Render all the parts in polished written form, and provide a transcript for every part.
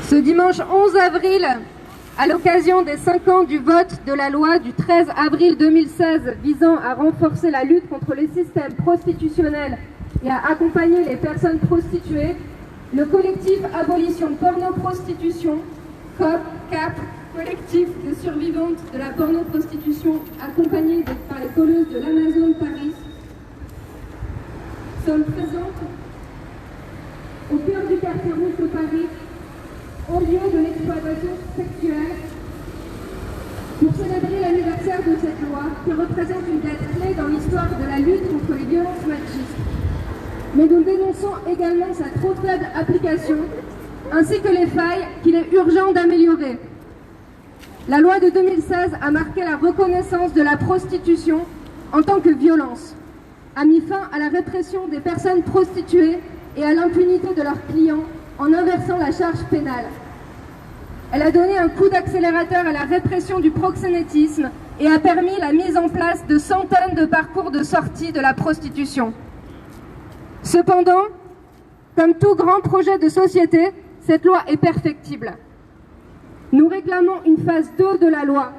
Ce dimanche 11 avril, à l'occasion des 5 ans du vote de la loi du 13 avril 2016 visant à renforcer la lutte contre les systèmes prostitutionnels et à accompagner les personnes prostituées, le collectif Abolition Porno-Prostitution, CAP, collectif de survivantes de la porno-prostitution accompagné par les colleuses de l'Amazon Paris, sommes présentes au cœur du quartier rouge de Paris, au lieu de l'exploitation sexuelle, pour célébrer l'anniversaire de cette loi qui représente une date clé dans l'histoire de la lutte contre les violences machistes. Mais nous dénonçons également sa trop faible application, ainsi que les failles qu'il est urgent d'améliorer. La loi de 2016 a marqué la reconnaissance de la prostitution en tant que violence, a mis fin à la répression des personnes prostituées et à l'impunité de leurs clients en inversant la charge pénale. Elle a donné un coup d'accélérateur à la répression du proxénétisme et a permis la mise en place de centaines de parcours de sortie de la prostitution. Cependant, comme tout grand projet de société, cette loi est perfectible. Nous réclamons une phase 2 de la loi.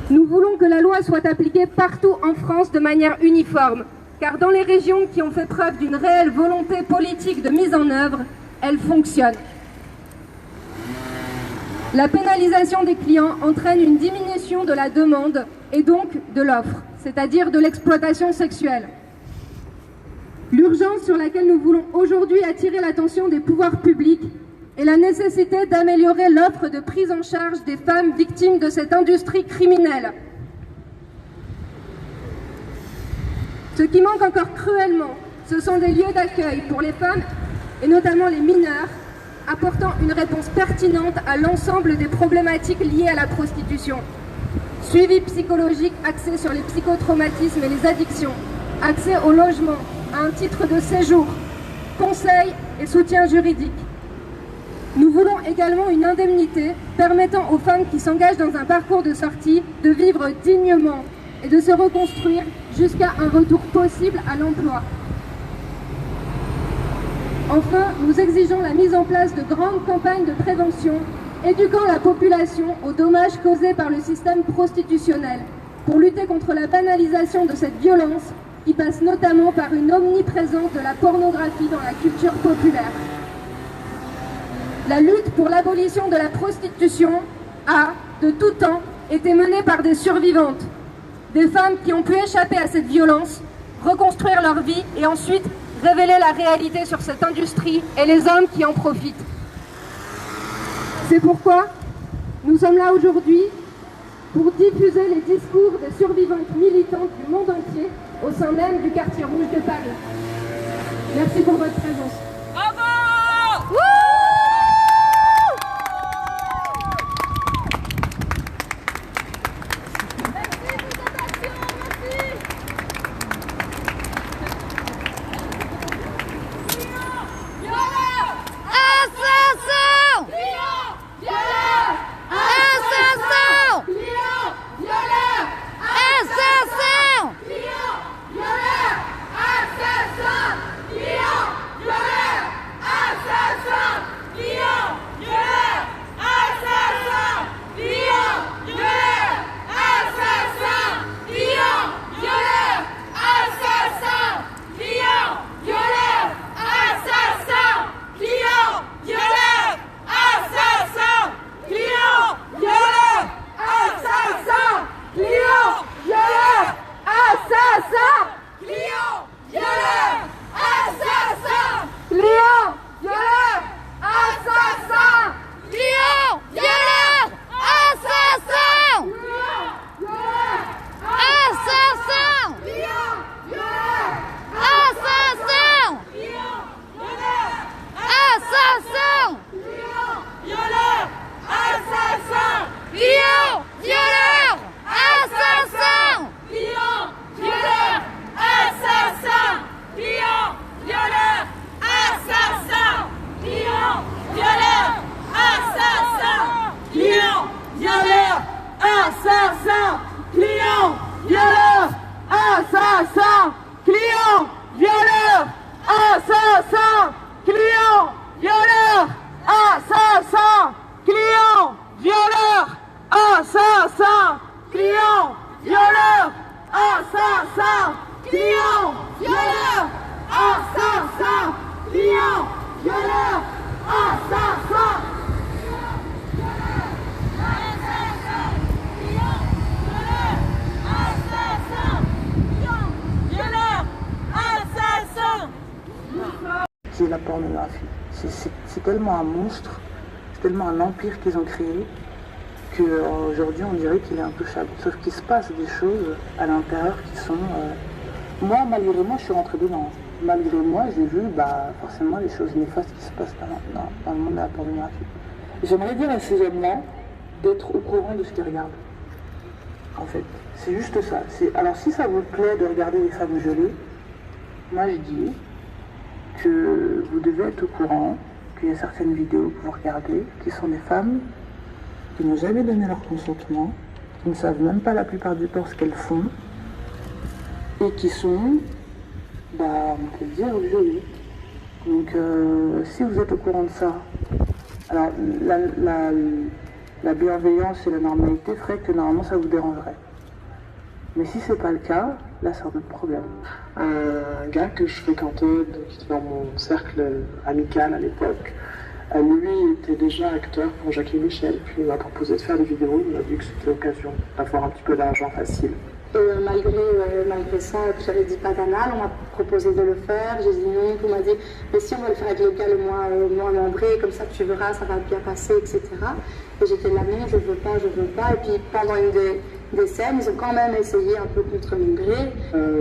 Nous voulons que la loi soit appliquée partout en France de manière uniforme, car dans les régions qui ont fait preuve d'une réelle volonté politique de mise en œuvre, elle fonctionne. La pénalisation des clients entraîne une diminution de la demande et donc de l'offre, c'est-à-dire de l'exploitation sexuelle. L'urgence sur laquelle nous voulons aujourd'hui attirer l'attention des pouvoirs publics est la nécessité d'améliorer l'offre de prise en charge des femmes victimes de cette industrie criminelle. Ce qui manque encore cruellement, ce sont des lieux d'accueil pour les femmes, et notamment les mineurs, apportant une réponse pertinente à l'ensemble des problématiques liées à la prostitution. Suivi psychologique axé sur les psychotraumatismes et les addictions, accès au logement, à un titre de séjour, conseils et soutien juridique. Nous voulons également une indemnité permettant aux femmes qui s'engagent dans un parcours de sortie de vivre dignement et de se reconstruire jusqu'à un retour possible à l'emploi. Enfin, nous exigeons la mise en place de grandes campagnes de prévention, éduquant la population aux dommages causés par le système prostitutionnel, pour lutter contre la banalisation de cette violence qui passe notamment par une omniprésence de la pornographie dans la culture populaire. La lutte pour l'abolition de la prostitution a, de tout temps, été menée par des survivantes, des femmes qui ont pu échapper à cette violence, reconstruire leur vie et ensuite révéler la réalité sur cette industrie et les hommes qui en profitent. C'est pourquoi nous sommes là aujourd'hui pour diffuser les discours des survivantes militantes du monde entier au sein même du quartier rouge de Paris. Merci pour votre présence. Bravo! Violeur, assassin, client, violeur. assassin, client, violeur, assassin, client, violeur, assassin, client, violeur, assassin. C'est la pornographie. C'est tellement un monstre, c'est tellement un empire qu'ils ont créé qu'aujourd'hui on dirait qu'il est intouchable. Sauf qu'il se passe des choses à l'intérieur qui sont... Moi, malgré moi, je suis rentré dedans. Malgré moi, j'ai vu forcément les choses néfastes qui se passent dans le monde de la pornographie. J'aimerais dire à ces hommes-là d'être au courant de ce qu'ils regardent. En fait, c'est juste ça. Alors si ça vous plaît de regarder des femmes violées, moi je dis que vous devez être au courant qu'il y a certaines vidéos que vous regardez qui sont des femmes qui n'ont jamais donné leur consentement, qui ne savent même pas la plupart du temps ce qu'elles font et qui sont, on peut dire, violées. Donc si vous êtes au courant de ça, alors la bienveillance et la normalité feraient que normalement ça vous dérangerait. Mais si c'est pas le cas, là c'est un autre problème. Un gars que je fréquentais, qui était dans mon cercle amical à l'époque, lui était déjà acteur pour Jackie Michel, puis il m'a proposé de faire des vidéos, il m'a dit que c'était l'occasion d'avoir un petit peu d'argent facile. Malgré ça, j'avais dit pas d'anal, on m'a proposé de le faire, j'ai dit non, on m'a dit mais si on va le faire avec le gars le moins membré, comme ça tu verras, ça va bien passer, etc. Et j'étais là non, je veux pas, et puis pendant une des scènes, ils ont quand même essayé un peu contre mon gré.